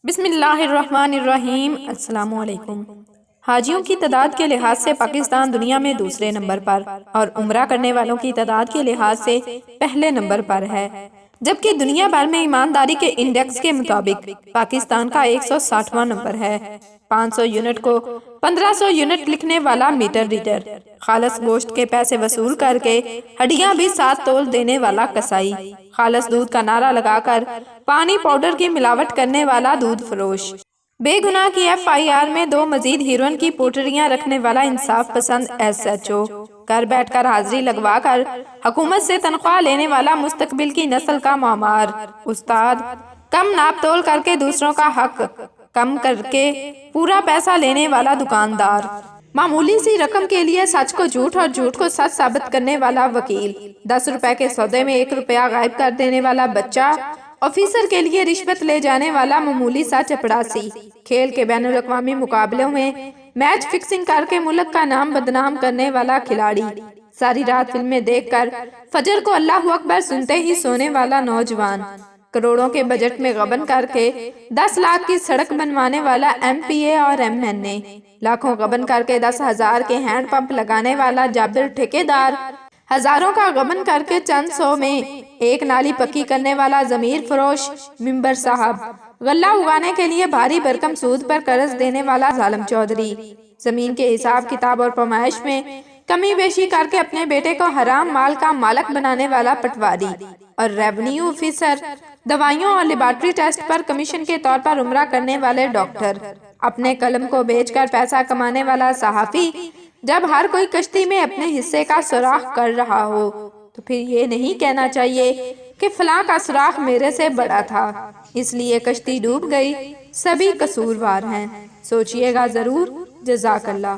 بسم اللہ الرحمن الرحیم۔ السلام علیکم۔ حاجیوں کی تعداد کے لحاظ سے پاکستان دنیا میں دوسرے نمبر پر اور عمرہ کرنے والوں کی تعداد کے لحاظ سے پہلے نمبر پر ہے، جبکہ دنیا بھر میں ایمانداری کے انڈیکس کے مطابق پاکستان کا 160واں نمبر ہے۔ 500 یونٹ کو 1500 یونٹ لکھنے والا میٹر ریڈر، خالص گوشت کے پیسے وصول کر کے ہڈیاں بھی 7 تول دینے والا کسائی، خالص دودھ کا نعرہ لگا کر پانی پاؤڈر کی ملاوٹ کرنے والا دودھ فروش، بے گناہ کی FIR میں 2 مزید ہیروئن کی پوٹریاں رکھنے والا انصاف پسند SHO، گھر بیٹھ کر حاضری لگوا کر حکومت سے تنخواہ لینے والا مستقبل کی نسل کا معمار، استاد، کم ناپ تول کر کے دوسروں کا حق کم کر کے پورا پیسہ لینے والا دکاندار، معمولی سی رقم کے لیے سچ کو جھوٹ اور جھوٹ کو سچ ثابت کرنے والا وکیل، 10 روپے کے سودے میں 1 روپیہ غائب کر دینے والا بچہ، آفیسر کے لیے رشوت لے جانے والا معمولی سا چپڑاسی، کھیل کے بین الاقوامی مقابلوں میں میچ فکسنگ کر کے ملک کا نام بدنام کرنے والا کھلاڑی، ساری رات فلمیں دیکھ کر فجر کو اللہ اکبر سنتے ہی سونے والا نوجوان، کروڑوں کے بجٹ میں غبن کر کے 10 لاکھ کی سڑک بنوانے والا MPA اور MNA، لاکھوں غبن کر کے 10,000 کے ہینڈ پمپ لگانے والا جابر ٹھیکیدار، ہزاروں کا غبن کر کے چند 100 میں ایک نالی پکی کرنے والا ضمیر فروش ممبر صاحب، غلہ اگانے کے لیے بھاری برکم سود پر قرض دینے والا ظالم چودھری، زمین کے حساب کتاب اور پیمائش میں کمی بیشی کر کے اپنے بیٹے کو حرام مال کا مالک بنانے والا پٹواری، اور ریونیو آفیسر، دوائیوں اور لیبارٹری ٹیسٹ پر کمیشن کے طور پر عمرہ کرنے والے ڈاکٹر، اپنے قلم کو بیچ کر پیسہ کمانے والا صحافی، جب ہر کوئی کشتی میں اپنے حصے کا سوراخ کر رہا ہو تو پھر یہ نہیں کہنا چاہیے کہ فلاں کا سوراخ میرے سے بڑا تھا، اس لیے کشتی ڈوب گئی، سبھی قصوروار ہیں۔ سوچئے گا ضرور۔ جزاک اللہ۔